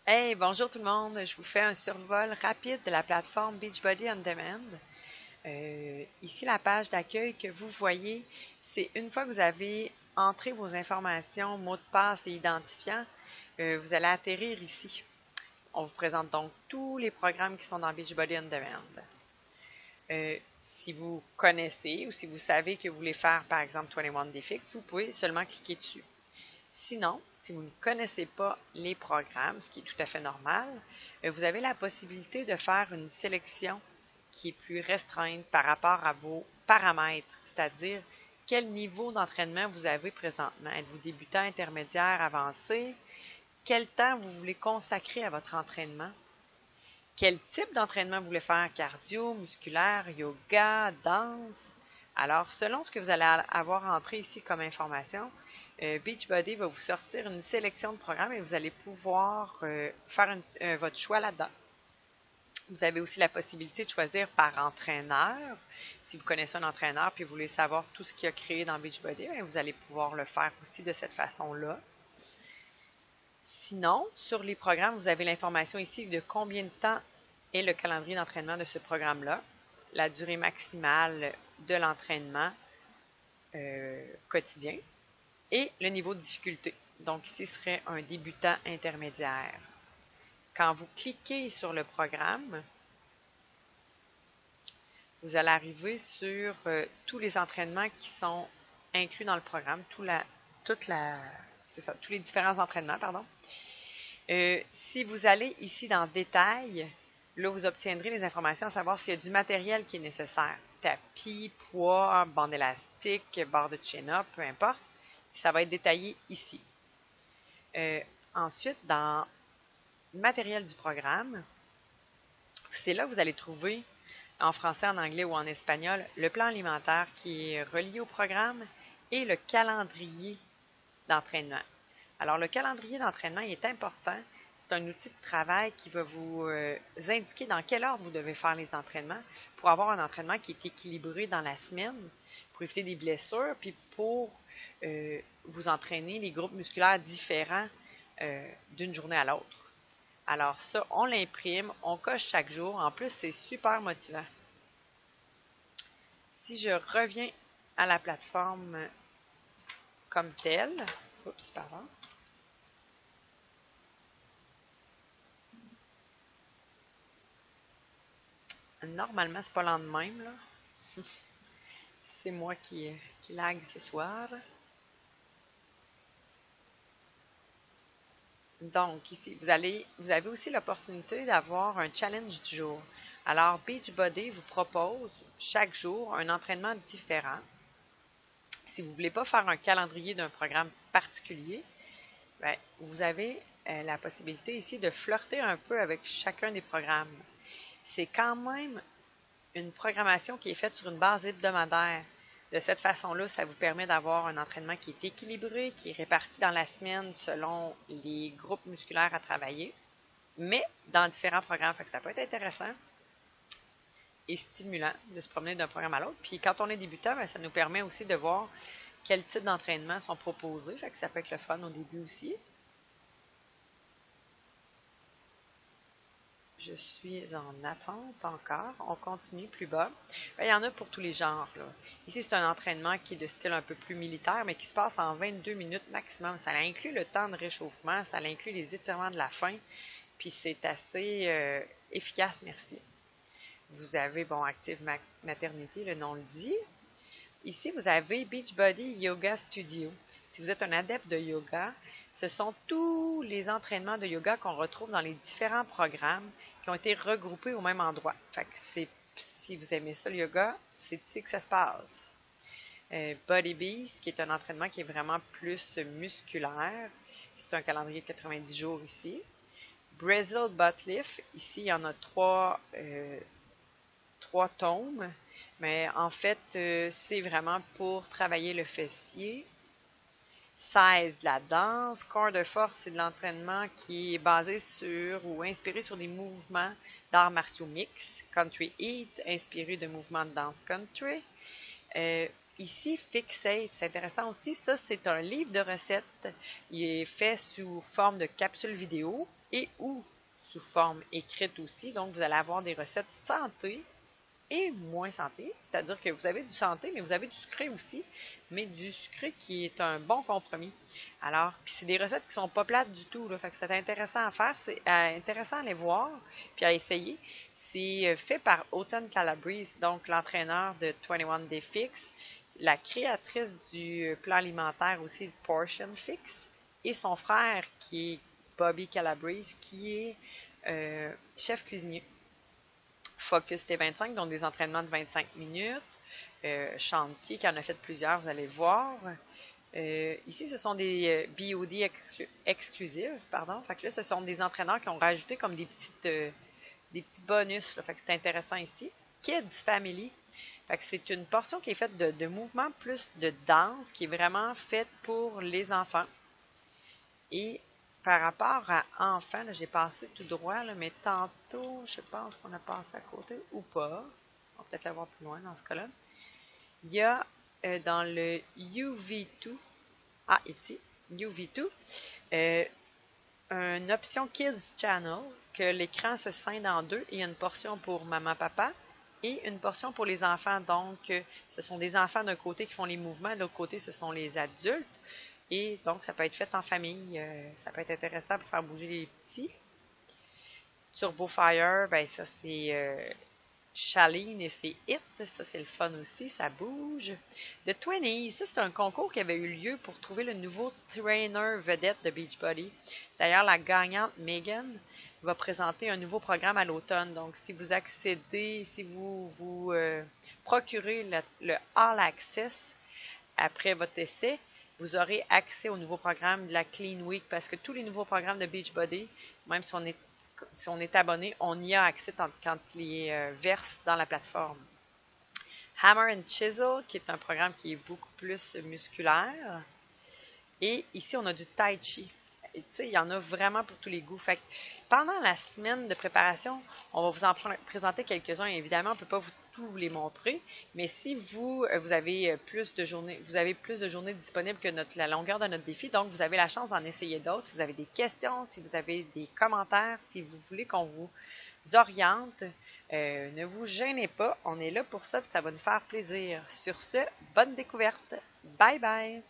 Hey, bonjour tout le monde. Je vous fais un survol rapide de la plateforme Beachbody On Demand. Ici, la page d'accueil que vous voyez, c'est une fois que vous avez entré vos informations, mots de passe et identifiants, vous allez atterrir ici. On vous présente donc tous les programmes qui sont dans Beachbody On Demand. Si vous connaissez ou si vous savez que vous voulez faire, par exemple, 21 Day Fix, vous pouvez seulement cliquer dessus. Sinon, si vous ne connaissez pas les programmes, ce qui est tout à fait normal, vous avez la possibilité de faire une sélection qui est plus restreinte par rapport à vos paramètres, c'est-à-dire quel niveau d'entraînement vous avez présentement. Êtes-vous débutant, intermédiaire, avancé? Quel temps vous voulez consacrer à votre entraînement? Quel type d'entraînement vous voulez faire? Cardio, musculaire, yoga, danse? Alors, selon ce que vous allez avoir entré ici comme information, Beachbody va vous sortir une sélection de programmes et vous allez pouvoir faire votre choix là-dedans. Vous avez aussi la possibilité de choisir par entraîneur. Si vous connaissez un entraîneur et vous voulez savoir tout ce qu'il a créé dans Beachbody, vous allez pouvoir le faire aussi de cette façon-là. Sinon, sur les programmes, vous avez l'information ici de combien de temps est le calendrier d'entraînement de ce programme-là, la durée maximale de l'entraînement quotidien et le niveau de difficulté. Donc ici serait un débutant intermédiaire. Quand vous cliquez sur le programme, vous allez arriver sur tous les entraînements qui sont inclus dans le programme, tous les différents entraînements, pardon. Si vous allez ici dans Détails, là, vous obtiendrez les informations à savoir s'il y a du matériel qui est nécessaire. Tapis, poids, bande élastique, barre de chin-up, peu importe. Ça va être détaillé ici. Ensuite, dans matériel du programme, c'est là que vous allez trouver, en français, en anglais ou en espagnol, le plan alimentaire qui est relié au programme et le calendrier d'entraînement. Alors, le calendrier d'entraînement est important. C'est un outil de travail qui va vous indiquer dans quel ordre vous devez faire les entraînements pour avoir un entraînement qui est équilibré dans la semaine, pour éviter des blessures, puis pour vous entraîner les groupes musculaires différents d'une journée à l'autre. Alors ça, on l'imprime, on coche chaque jour. En plus, c'est super motivant. Si je reviens à la plateforme comme telle, oups, pardon. Normalement, c'est pas lent de même, là. C'est moi qui lag ce soir. Donc, ici, vous avez aussi l'opportunité d'avoir un challenge du jour. Alors, Beachbody vous propose chaque jour un entraînement différent. Si vous ne voulez pas faire un calendrier d'un programme particulier, bien, vous avez la possibilité ici de flirter un peu avec chacun des programmes. C'est quand même une programmation qui est faite sur une base hebdomadaire. De cette façon-là, ça vous permet d'avoir un entraînement qui est équilibré, qui est réparti dans la semaine selon les groupes musculaires à travailler, mais dans différents programmes. Fait que ça peut être intéressant et stimulant de se promener d'un programme à l'autre. Puis quand on est débutant, bien, ça nous permet aussi de voir quels types d'entraînements sont proposés. Fait que ça peut être le fun au début aussi. Je suis en attente encore. On continue plus bas. Bien, il y en a pour tous les genres, là. Ici, c'est un entraînement qui est de style un peu plus militaire, mais qui se passe en 22 minutes maximum. Ça inclut le temps de réchauffement, ça inclut les étirements de la fin, puis c'est assez efficace, merci. Vous avez, bon, Active Maternité, le nom le dit. Ici, vous avez Beachbody Yoga Studio. Si vous êtes un adepte de yoga, ce sont tous les entraînements de yoga qu'on retrouve dans les différents programmes qui ont été regroupés au même endroit. Fait que si vous aimez ça, le yoga, c'est ici que ça se passe. Body Beast, qui est un entraînement qui est vraiment plus musculaire. C'est un calendrier de 90 jours ici. Brazil Butt Lift, ici, il y en a trois tomes. Mais en fait, c'est vraiment pour travailler le fessier. 16, de la danse. Corps de force, c'est de l'entraînement qui est basé sur ou inspiré sur des mouvements d'arts martiaux mix. Country Heat, inspiré de mouvements de danse country. ici, Fixate, c'est intéressant aussi. Ça, c'est un livre de recettes. Il est fait sous forme de capsule vidéo et ou sous forme écrite aussi. Donc, vous allez avoir des recettes santé et moins santé. C'est-à-dire que vous avez du santé, mais vous avez du sucré aussi, mais du sucré qui est un bon compromis. Alors, puis c'est des recettes qui sont pas plates du tout, là. Fait que c'est intéressant à faire, c'est intéressant à les voir, puis à essayer. C'est fait par Autumn Calabrese, donc l'entraîneur de 21 Day Fix, la créatrice du plan alimentaire aussi de Portion Fix, et son frère qui est Bobby Calabrese, qui est chef cuisinier. Focus T25, donc des entraînements de 25 minutes. Chantier, qui en a fait plusieurs, vous allez voir. Ici, ce sont des BOD exclusifs, pardon. Fait que là, ce sont des entraîneurs qui ont rajouté comme des petits bonus, là. Fait que c'est intéressant ici. Kids Family. Fait que c'est une portion qui est faite de mouvements plus de danse, qui est vraiment faite pour les enfants. Et par rapport à enfants, j'ai passé tout droit, là, mais tantôt, je pense qu'on a passé à côté ou pas. On va peut-être la voir plus loin dans ce cas-là. Il y a dans le UV2, ici, UV2, une option Kids Channel, que l'écran se scinde en deux. Il y a une portion pour maman-papa et une portion pour les enfants. Donc, ce sont des enfants d'un côté qui font les mouvements, de l'autre côté, ce sont les adultes. Et donc, ça peut être fait en famille. Ça peut être intéressant pour faire bouger les petits. Turbo Fire, ben ça c'est Shaline et c'est Hit. Ça c'est le fun aussi, ça bouge. The 20s, ça c'est un concours qui avait eu lieu pour trouver le nouveau trainer vedette de Beachbody. D'ailleurs, la gagnante Megan va présenter un nouveau programme à l'automne. Donc, si vous accédez, si vous procurez le All Access après votre essai, vous aurez accès au nouveau programme de la Clean Week parce que tous les nouveaux programmes de Beachbody, même si on est abonné, on y a accès quand il est verse dans la plateforme. Hammer and Chisel, qui est un programme qui est beaucoup plus musculaire. Et ici, on a du Tai Chi. Tu sais, il y en a vraiment pour tous les goûts. Fait que pendant la semaine de préparation, on va vous en présenter quelques-uns. Évidemment, on ne peut pas tous vous les montrer, mais si vous avez plus de journées disponibles que la longueur de notre défi, donc vous avez la chance d'en essayer d'autres. Si vous avez des questions, si vous avez des commentaires, si vous voulez qu'on vous oriente, ne vous gênez pas. On est là pour ça, puis ça va nous faire plaisir. Sur ce, bonne découverte. Bye bye!